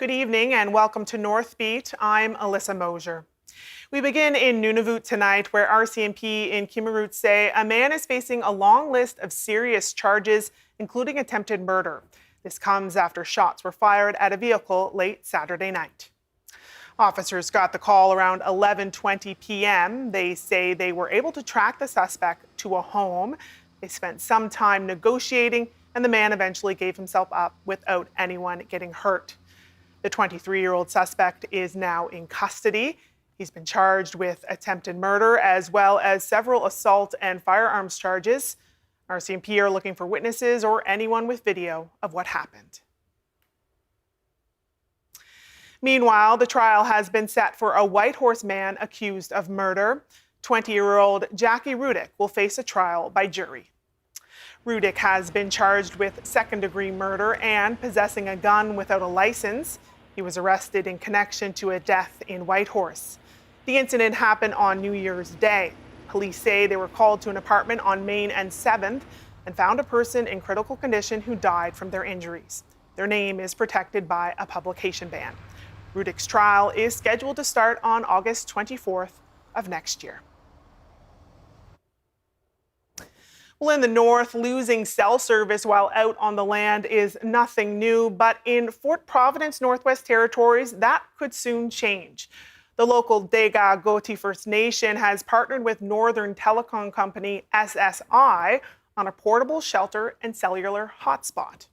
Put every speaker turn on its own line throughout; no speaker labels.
Good evening and welcome to Northbeat. I'm Alyssa Mosier. We begin in Nunivoot tonight, where RCMP in Kimmirut say a man is facing a long list of serious charges, including attempted murder. This comes after shots were fired at a vehicle late Saturday night. Officers got the call around 11:20 p.m. They say they were able to track the suspect to a home. They spent some time negotiating, and the man eventually gave himself up without anyone getting hurt. The 23-year-old suspect is now in custody. He's been charged with attempted murder as well as several assault and firearms charges. RCMP are looking for witnesses or anyone with video of what happened. Meanwhile, the trial has been set for a Whitehorse man accused of murder. 20-year-old Jackie Rudick will face a trial by jury. Rudick has been charged with second-degree murder and possessing a gun without a license. He was arrested in connection to a death in Whitehorse. The incident happened on New Year's Day. Police say they were called to an apartment on Main and 7th and found a person in critical condition who died from their injuries. Their name is protected by a publication ban. Rudick's trial is scheduled to start on August 24th of next year. Well, in the north, losing cell service while out on the land is nothing new, but in Fort Providence, Northwest Territories, that could soon change. The local Dega Goti First Nation has partnered with Northern telecom company SSI on a portable shelter and cellular hotspot.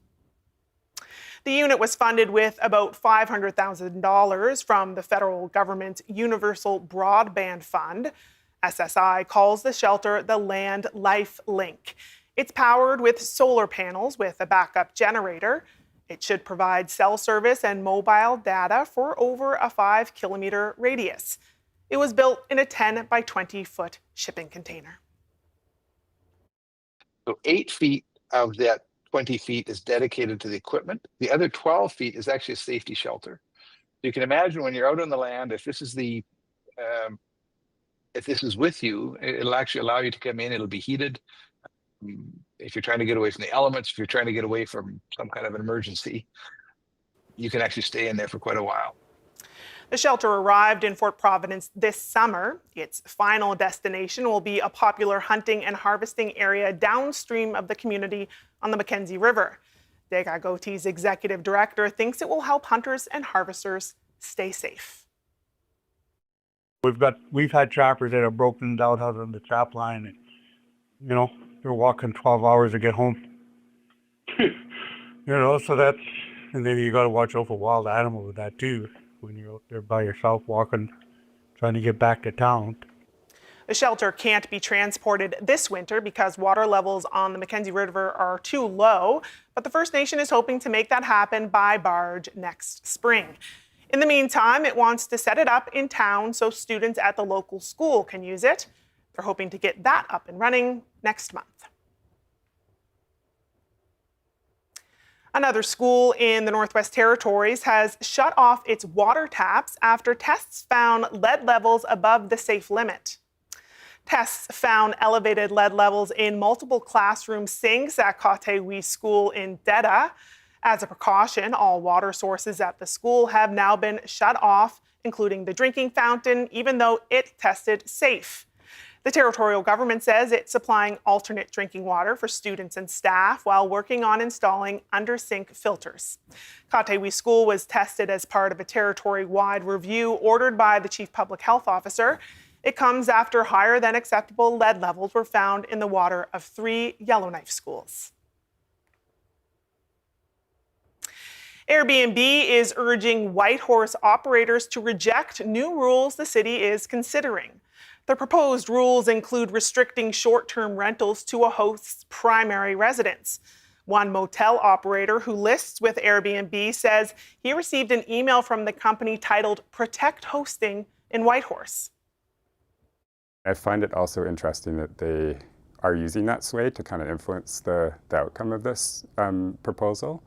The unit was funded with about $500,000 from the federal government's Universal Broadband Fund. SSI calls the shelter the Land Life Link. It's powered with solar panels with a backup generator. It should provide cell service and mobile data for over a 5-kilometer radius. It was built in a 10 by 20-foot shipping container.
So 8 feet of that 20 feet is dedicated to the equipment. The other 12 feet is actually a safety shelter. You can imagine when you're out on the land, if this is with you, it'll actually allow you to come in. It'll be heated. If you're trying to get away from the elements, if you're trying to get away from some kind of an emergency, you can actually stay in there for quite a while.
The shelter arrived in Fort Providence this summer. Its final destination will be a popular hunting and harvesting area downstream of the community on the Mackenzie River. Dega Goti's executive director thinks it will help hunters and harvesters stay safe.
We've had trappers that have broken out on the trap line, and they're walking 12 hours to get home. So that's, and then you got to watch out for wild animals with that too when you're out there by yourself walking, trying to get back to town.
The shelter can't be transported this winter because water levels on the Mackenzie River are too low, but the First Nation is hoping to make that happen by barge next spring. In the meantime, it wants to set it up in town so students at the local school can use it. They're hoping to get that up and running next month. Another school in the Northwest Territories has shut off its water taps after tests found lead levels above the safe limit. Tests found elevated lead levels in multiple classroom sinks at Katewi School in Deda. As a precaution, all water sources at the school have now been shut off, including the drinking fountain, even though it tested safe. The territorial government says it's supplying alternate drinking water for students and staff while working on installing under-sink filters. Katewi School was tested as part of a territory-wide review ordered by the Chief Public Health Officer. It comes after higher than acceptable lead levels were found in the water of 3 Yellowknife schools. Airbnb is urging Whitehorse operators to reject new rules the city is considering. The proposed rules include restricting short-term rentals to a host's primary residence. One motel operator who lists with Airbnb says he received an email from the company titled "Protect Hosting" in Whitehorse.
I find it also interesting that they are using that sway to kind of influence the outcome of this proposal.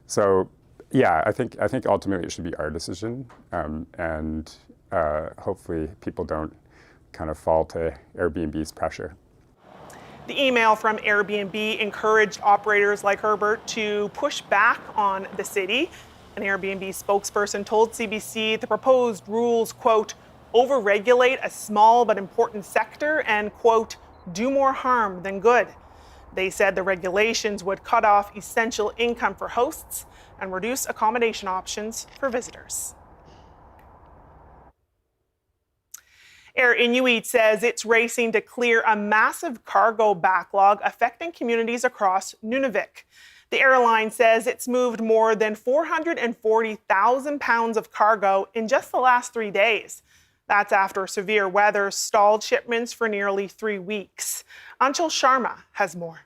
So yeah, I think ultimately it should be our decision, and hopefully people don't kind of fall to Airbnb's pressure.
The email from Airbnb encouraged operators like Herbert to push back on the city. An Airbnb spokesperson told CBC the proposed rules, quote, overregulate a small but important sector and, quote, do more harm than good. They said the regulations would cut off essential income for hosts and reduce accommodation options for visitors. Air Inuit says it's racing to clear a massive cargo backlog affecting communities across Nunavut. The airline says it's moved more than 440,000 pounds of cargo in just the last 3 days. That's after severe weather stalled shipments for nearly 3 weeks. Anshul Sharma has more.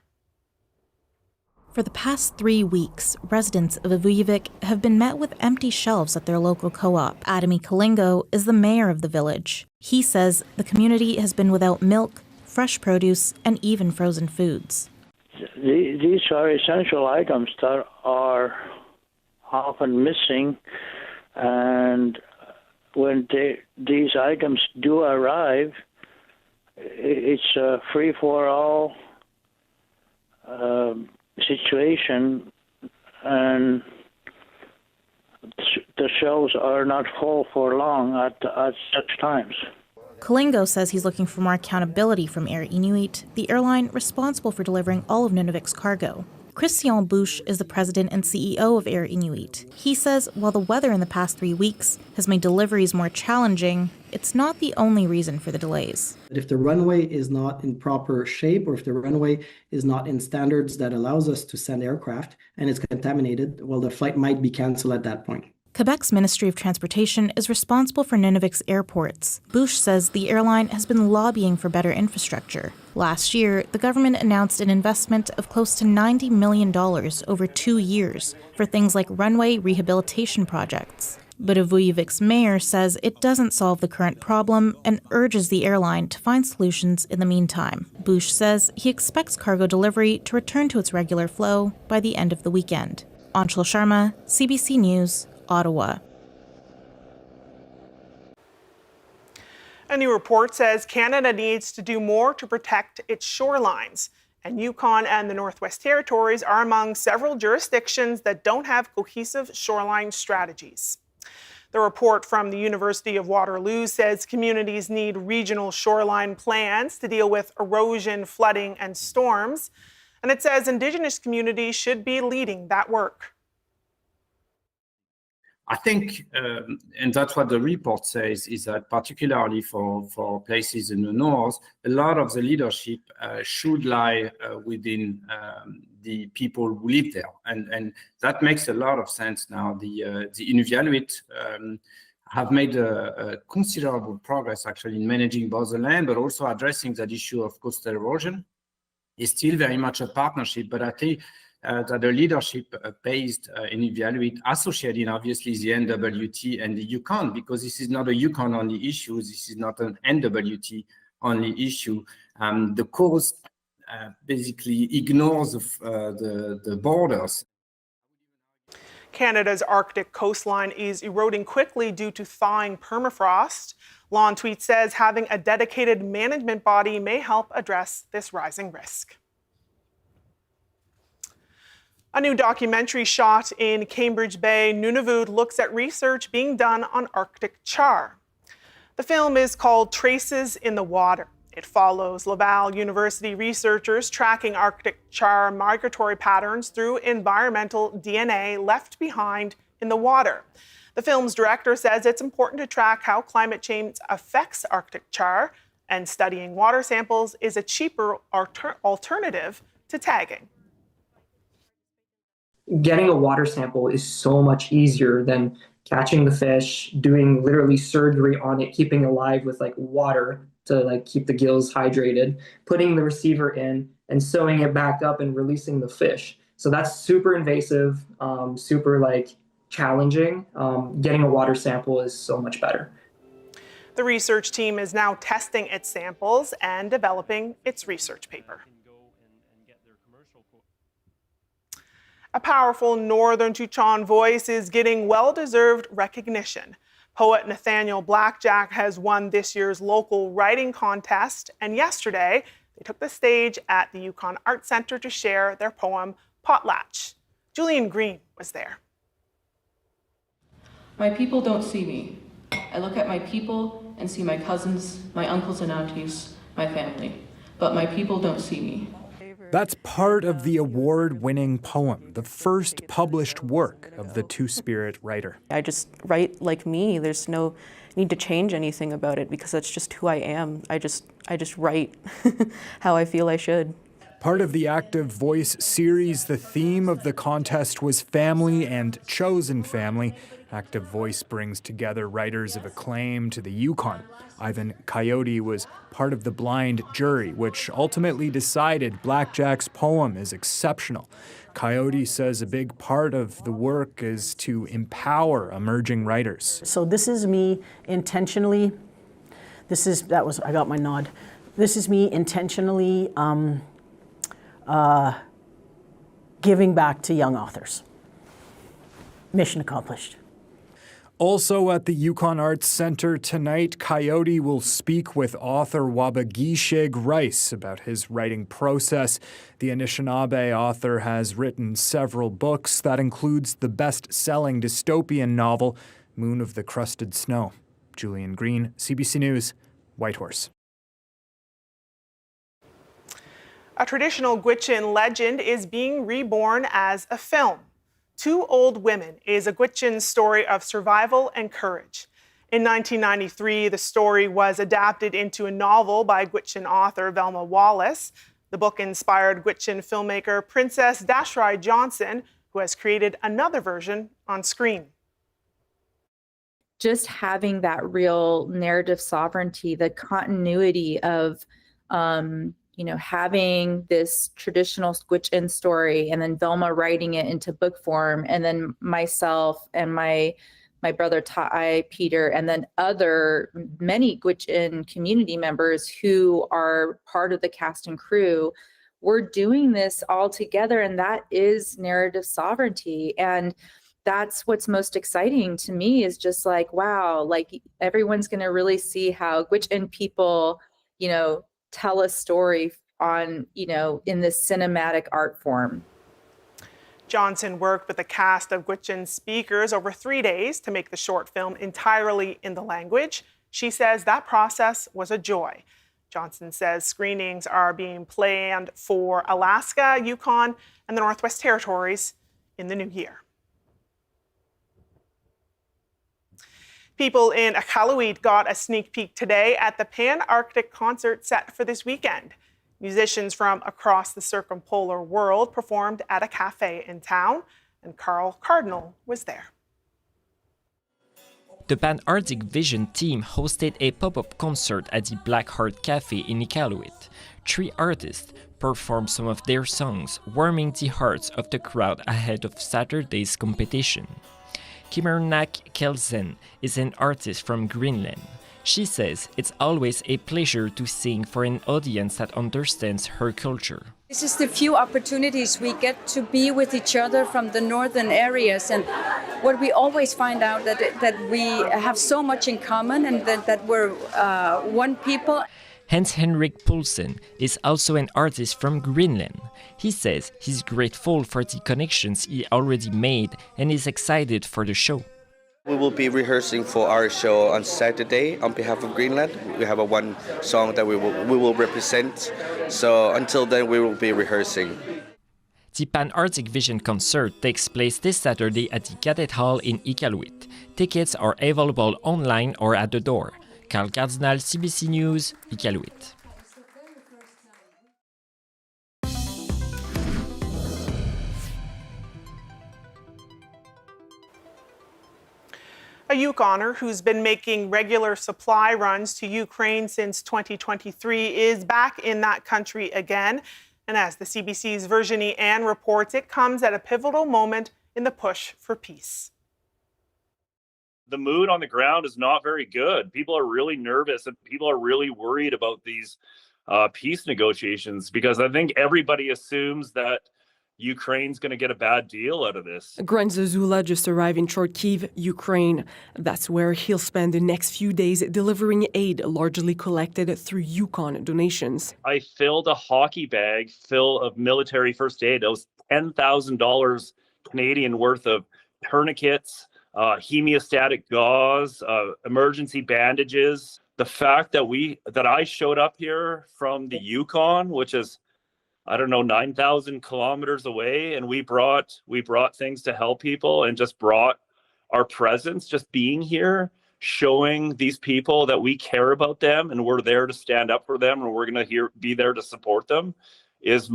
For the past 3 weeks, residents of Ivuyavik have been met with empty shelves at their local co-op. Adami Kalingo is the mayor of the village. He says the community has been without milk, fresh produce, and even frozen foods.
These are essential items that are often missing, and when these items do arrive, it's a free-for-all situation, and the shelves are not full for long at such times.
Kalingo says he's looking for more accountability from Air Inuit, the airline responsible for delivering all of Nunavut's cargo. Christian Bouche is the president and CEO of Air Inuit. He says while the weather in the past 3 weeks has made deliveries more challenging, it's not the only reason for the delays.
If the runway is not in proper shape, or if the runway is not in standards that allows us to send aircraft and it's contaminated, well, the flight might be canceled at that point.
Quebec's Ministry of Transportation is responsible for Nunavut's airports. Bouche says the airline has been lobbying for better infrastructure. Last year, the government announced an investment of close to $90 million over 2 years for things like runway rehabilitation projects. But Ivuyavik's mayor says it doesn't solve the current problem and urges the airline to find solutions in the meantime. Bouche says he expects cargo delivery to return to its regular flow by the end of the weekend. Anshul Sharma, CBC News, Ottawa.
A new report says Canada needs to do more to protect its shorelines, and Yukon and the Northwest Territories are among several jurisdictions that don't have cohesive shoreline strategies. The report from the University of Waterloo says communities need regional shoreline plans to deal with erosion, flooding, and storms, and it says Indigenous communities should be leading that work.
I think, and that's what the report says, is that particularly for places in the north, a lot of the leadership should lie within the people who live there. And that makes a lot of sense now. The Nunivoot have made a considerable progress actually in managing both the land, but also addressing that issue of coastal erosion. It's still very much a partnership, but I think that the leadership based in Nunivoot associating obviously the NWT and the Yukon, because this is not a Yukon only issue, this is not an NWT only issue. The coast basically ignores the borders.
Canada's Arctic coastline is eroding quickly due to thawing permafrost. Law and Tweet says having a dedicated management body may help address this rising risk. A new documentary shot in Cambridge Bay, Nunivoot, looks at research being done on Arctic char. The film is called Traces in the Water. It follows Laval University researchers tracking Arctic char migratory patterns through environmental DNA left behind in the water. The film's director says it's important to track how climate change affects Arctic char, and studying water samples is a cheaper alternative to tagging.
Getting a water sample is so much easier than catching the fish, doing literally surgery on it, keeping it alive with like water to like keep the gills hydrated, putting the receiver in and sewing it back up and releasing the fish. So that's super invasive, super like challenging. Getting a water sample is so much better.
The research team is now testing its samples and developing its research paper. A powerful Northern Tutchone voice is getting well-deserved recognition. Poet Nathaniel Blackjack has won this year's local writing contest, and yesterday they took the stage at the Yukon Art Centre to share their poem, Potlatch. Julian Green was there.
My people don't see me. I look at my people and see my cousins, my uncles and aunties, my family. But my people don't see me.
That's part of the award-winning poem, the first published work of the Two-Spirit writer.
I just write like me. There's no need to change anything about it because that's just who I am. I just write how I feel I should.
Part of the Active Voice series, the theme of the contest was family and chosen family. Active Voice brings together writers of acclaim to the Yukon. Ivan Coyote was part of the blind jury, which ultimately decided Blackjack's poem is exceptional. Coyote says a big part of the work is to empower emerging writers.
So this is me intentionally, I got my nod. This is me intentionally giving back to young authors. Mission accomplished.
Also at the Yukon Arts Center tonight, Coyote will speak with author Wabagishig Rice about his writing process. The Anishinaabe author has written several books. That includes the best-selling dystopian novel, Moon of the Crusted Snow. Julian Green, CBC News, Whitehorse.
A traditional Gwitchin legend is being reborn as a film. Two Old Women is a Gwitchin story of survival and courage. In 1993, the story was adapted into a novel by Gwitchin author Velma Wallace. The book inspired Gwitchin filmmaker Princess Dashrai Johnson, who has created another version on screen.
Just having that real narrative sovereignty, the continuity of having this traditional Gwitchin story and then Velma writing it into book form, and then myself and my brother Tai, Peter, and then many Gwitchin community members who are part of the cast and crew, we're doing this all together, and that is narrative sovereignty. And that's what's most exciting to me, is just like, wow, like everyone's going to really see how Gwitchin people, tell a story on, in this cinematic art form.
Johnson worked with a cast of Gwitchin speakers over 3 days to make the short film entirely in the language. She says that process was a joy. Johnson says screenings are being planned for Alaska, Yukon, and the Northwest Territories in the new year. People in Iqaluit got a sneak peek today at the Panarctic concert set for this weekend. Musicians from across the circumpolar world performed at a cafe in town, and Carl Cardinal was there.
The Panarctic Vision team hosted a pop-up concert at the Black Heart Cafe in Iqaluit. 3 artists performed some of their songs, warming the hearts of the crowd ahead of Saturday's competition. Kimernak Kelsen is an artist from Greenland. She says it's always a pleasure to sing for an audience that understands her culture.
This is the few opportunities we get to be with each other from the northern areas, and what we always find out that we have so much in common, and that we're one people.
Hans Henrik Poulsen is also an artist from Greenland. He says he's grateful for the connections he already made and is excited for the show.
We will be rehearsing for our show on Saturday on behalf of Greenland. We have one song that we will represent. So until then, we will be rehearsing.
The Panarctic Vision concert takes place this Saturday at the Cadet Hall in Iqaluit. Tickets are available online or at the door. Carl Cardinal, CBC News, Iqaluit.
A Yukoner who's been making regular supply runs to Ukraine since 2023 is back in that country again. And as the CBC's Virginie Ann reports, it comes at a pivotal moment in the push for peace.
The mood on the ground is not very good. People are really nervous and people are really worried about these peace negotiations, because I think everybody assumes that Ukraine's going to get a bad deal out of this.
Grant Zazula just arrived in Kharkiv, Ukraine. That's where he'll spend the next few days delivering aid largely collected through Yukon donations.
I filled a hockey bag full of military first aid. That was $10,000 Canadian worth of tourniquets, hemostatic gauze, emergency bandages. The fact that I showed up here from the Yukon, which is, I don't know, 9,000 kilometers away, and we brought things to help people and just brought our presence, just being here, showing these people that we care about them and we're there to stand up for them and we're going to be there to support them, it's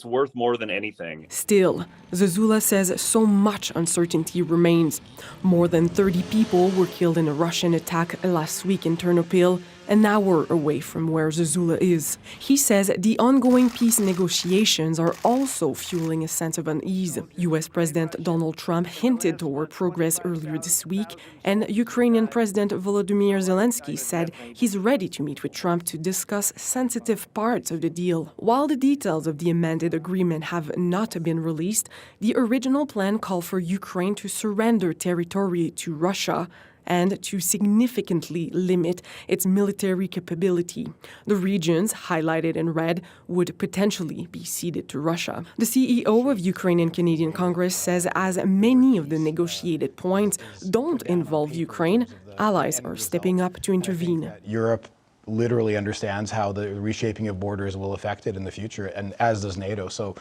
worth more than anything.
Still, Zezula says so much uncertainty remains. More than 30 people were killed in a Russian attack last week in Ternopil, an hour away from where Zezula is. He says the ongoing peace negotiations are also fueling a sense of unease. U.S. President Donald Trump hinted toward progress earlier this week, and Ukrainian President Volodymyr Zelensky said he's ready to meet with Trump to discuss sensitive parts of the deal. While the details of the amended agreement have not been released, the original plan called for Ukraine to surrender territory to Russia and to significantly limit its military capability. The regions, highlighted in red, would potentially be ceded to Russia. The CEO of Ukrainian Canadian Congress says as many of the negotiated points don't involve Ukraine, allies are stepping up to intervene.
Europe literally understands how the reshaping of borders will affect it in the future, and as does NATO. So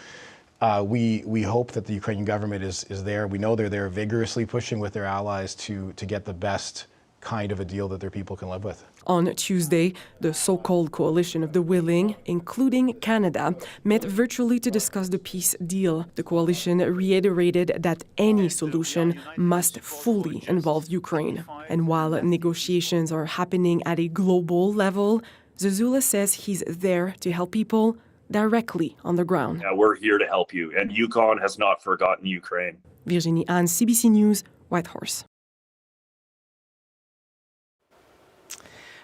we hope that the Ukrainian government is there. We know they're there vigorously pushing with their allies to get the best kind of a deal that their people can live with.
On Tuesday, the so-called Coalition of the Willing, including Canada, met virtually to discuss the peace deal. The coalition reiterated that any solution must fully involve Ukraine. And while negotiations are happening at a global level, Zezula says he's there to help people directly on the ground.
Yeah, we're here to help you, and Yukon has not forgotten Ukraine.
Virginie Anne, CBC News, Whitehorse.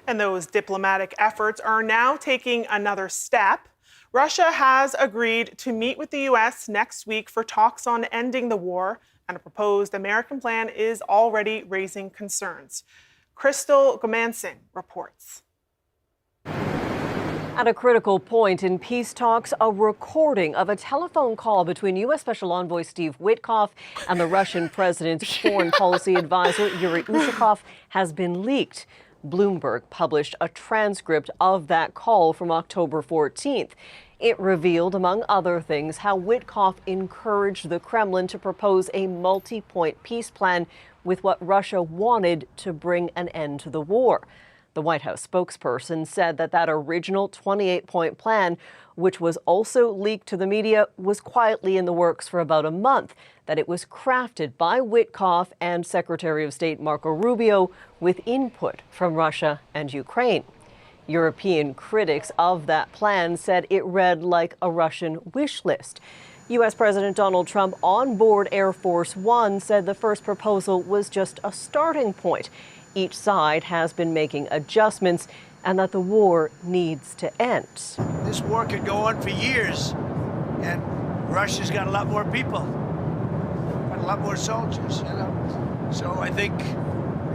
And those diplomatic efforts are now taking another step. Russia has agreed to meet with the U.S. next week for talks on ending the war, and a proposed American plan is already raising concerns. Crystal Gomansing reports.
At a critical point in peace talks, a recording of a telephone call between U.S. Special Envoy Steve Witkoff and the Russian president's foreign policy advisor Yuri Ushakov has been leaked. Bloomberg published a transcript of that call from October 14th. It revealed, among other things, how Witkoff encouraged the Kremlin to propose a multi-point peace plan with what Russia wanted to bring an end to the war. The White House spokesperson said that original 28-point plan, which was also leaked to the media, was quietly in the works for about a month, that it was crafted by Witkoff and Secretary of State Marco Rubio with input from Russia and Ukraine. European critics of that plan said it read like a Russian wish list. U.S. President Donald Trump on board Air Force One said the first proposal was just a starting point. Each side has been making adjustments and that the war needs to end.
This war could go on for years, and Russia's got a lot more people, got a lot more soldiers, you know. So I think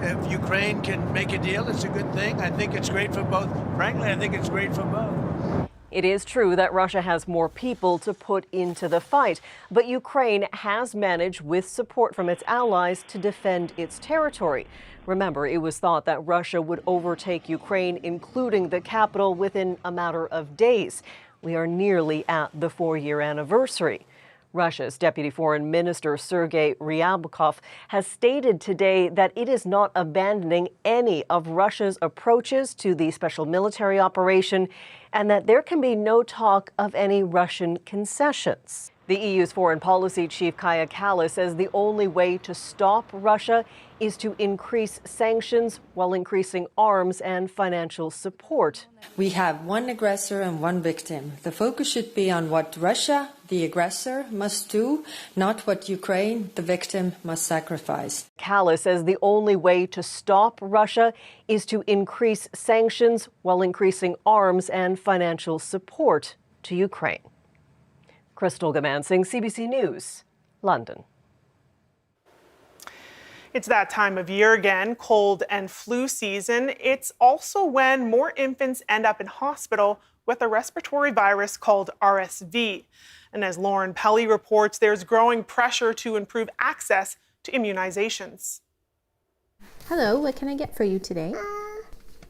if Ukraine can make a deal, it's a good thing. I think it's great for both. Frankly, I think it's great for both.
It is true that Russia has more people to put into the fight, but Ukraine has managed, with support from its allies, to defend its territory. Remember, it was thought that Russia would overtake Ukraine, including the capital, within a matter of days. We are nearly at the 4-year anniversary. Russia's Deputy Foreign Minister Sergei Ryabkov has stated today that it is not abandoning any of Russia's approaches to the special military operation and that there can be no talk of any Russian concessions. The EU's foreign policy chief Kaja Kallas says the only way to stop Russia is to increase sanctions while increasing arms and financial support.
We have one aggressor and one victim. The focus should be on what Russia, the aggressor, must do, not what Ukraine, the victim, must sacrifice.
Kallas says the only way to stop Russia is to increase sanctions while increasing arms and financial support to Ukraine. Crystal Gomansing, CBC News, London.
It's that time of year again, cold and flu season. It's also when more infants end up in hospital with a respiratory virus called RSV. And as Lauren Pelly reports, there's growing pressure to improve access to immunizations.
Hello, what can I get for you today?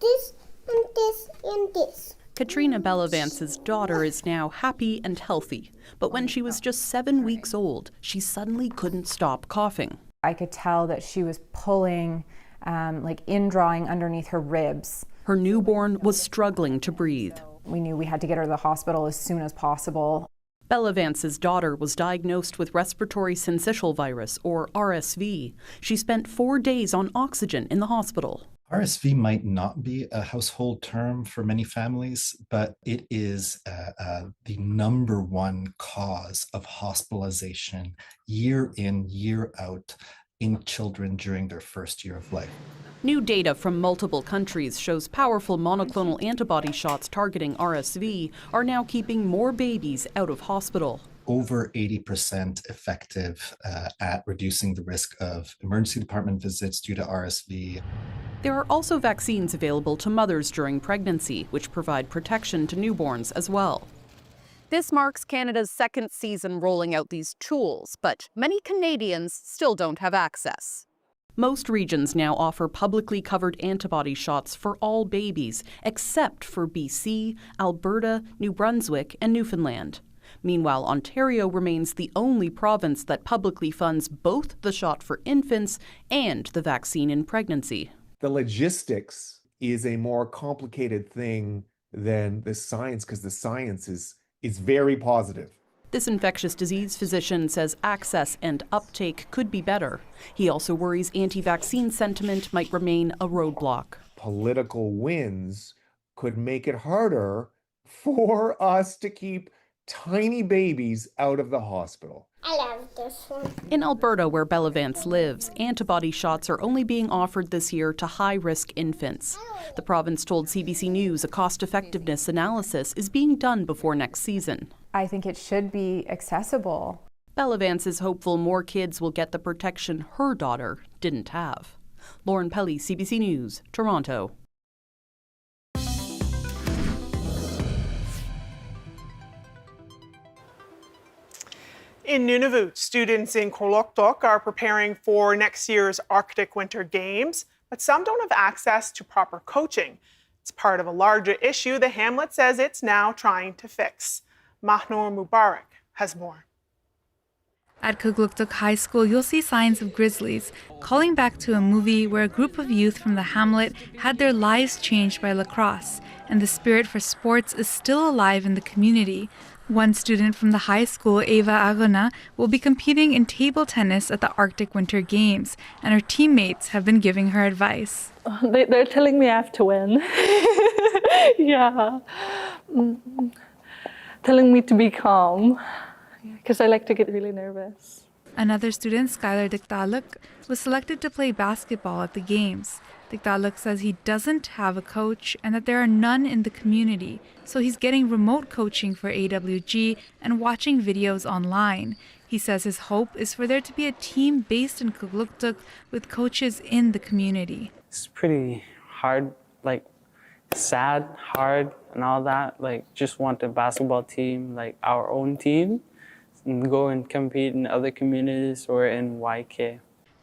This and this and this.
Katrina Bellevance's daughter is now happy and healthy, but when she was just 7 weeks old, she suddenly couldn't stop coughing.
I could tell that she was pulling, like indrawing underneath her ribs.
Her newborn was struggling to breathe.
We knew we had to get her to the hospital as soon as possible.
Bellevance's daughter was diagnosed with respiratory syncytial virus, or RSV. She spent 4 days on oxygen in the hospital.
RSV might not be a household term for many families, but it is the #1 cause of hospitalization year in, year out in children during their first year of life.
New data from multiple countries shows powerful monoclonal antibody shots targeting RSV are now keeping more babies out of hospital.
Over 80% effective at reducing the risk of emergency department visits due to RSV.
There are also vaccines available to mothers during pregnancy, which provide protection to newborns as well. This marks Canada's second season rolling out these tools, but many Canadians still don't have access. Most regions now offer publicly covered antibody shots for all babies, except for BC, Alberta, New Brunswick, and Newfoundland. Meanwhile, Ontario remains the only province that publicly funds both the shot for infants and the vaccine in pregnancy.
The logistics is a more complicated thing than the science, because the science is very positive.
This infectious disease physician says access and uptake could be better. He also worries anti-vaccine sentiment might remain a roadblock.
Political wins could make it harder for us to keep tiny babies out of the hospital.
I love this one.
In Alberta, where Bellevance lives, antibody shots are only being offered this year to high-risk infants. The province told CBC News a cost-effectiveness analysis is being done before next season.
I think it should be accessible.
Bellevance is hopeful more kids will get the protection her daughter didn't have. Lauren Pelly, CBC News, Toronto.
In Nunivoot, students in Kugluktuk are preparing for next year's Arctic Winter Games, but some don't have access to proper coaching. It's part of a larger issue the hamlet says it's now trying to fix. Mahnur Mubarak has more.
At Kugluktuk High School, you'll see signs of grizzlies, calling back to a movie where a group of youth from the hamlet had their lives changed by lacrosse, and the spirit for sports is still alive in the community. One student from the high school, Eva Arona, will be competing in table tennis at the Arctic Winter Games, and her teammates have been giving her advice.
They're telling me I have to win. Yeah. Telling me to be calm, because I like to get really nervous.
Another student, Skylar Diktaluk, was selected to play basketball at the games. Diktaluk says he doesn't have a coach and that there are none in the community, so he's getting remote coaching for AWG and watching videos online. He says his hope is for there to be a team based in Kugluktuk with coaches in the community.
It's pretty hard, like sad, hard, and all that. Like, just want a basketball team, like our own team, and go and compete in other communities or in YK.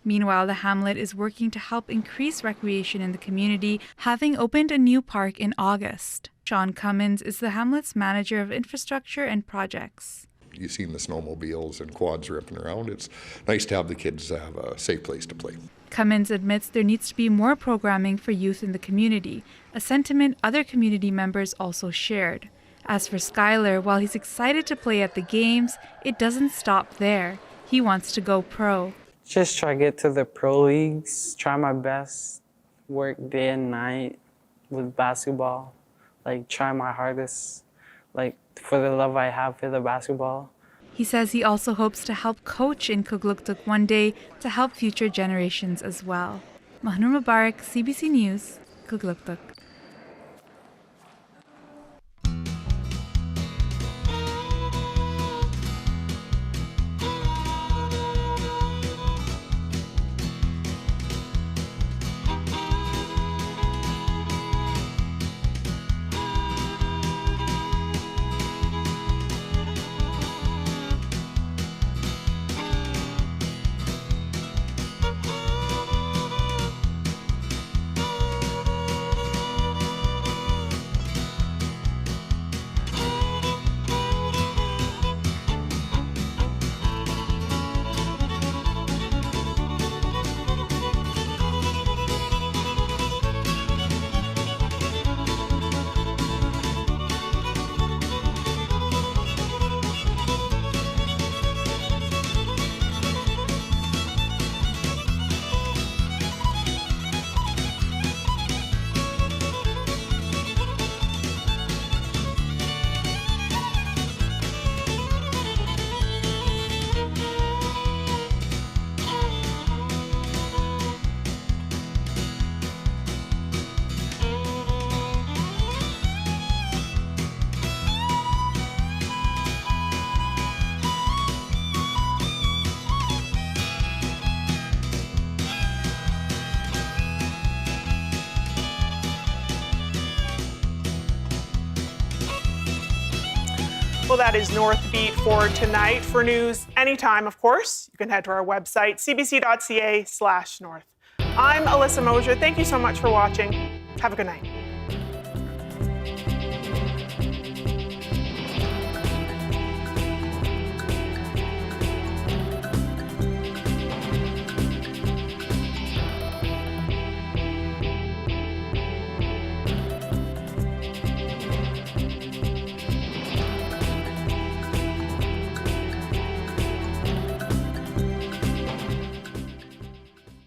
Meanwhile, the hamlet is working to help increase recreation in the community, having opened a new park in August. Sean Cummins is the hamlet's manager of infrastructure and projects.
You've seen the snowmobiles and quads ripping around. It's nice to have the kids have a safe place to play.
Cummins admits there needs to be more programming for youth in the community, a sentiment other community members also shared. As for Skylar, while he's excited to play at the games, it doesn't stop there. He wants to go pro.
Just try to get to the pro leagues, try my best, work day and night with basketball, like try my hardest, like for the love I have for the basketball.
He says he also hopes to help coach in Kugluktuk one day to help future generations as well. Mahnur Mubarak, CBC News, Kugluktuk.
Well, that is Northbeat for tonight. For news anytime, of course, you can head to our website, cbc.ca/north. I'm Alyssa Mosier. Thank you so much for watching. Have a good night.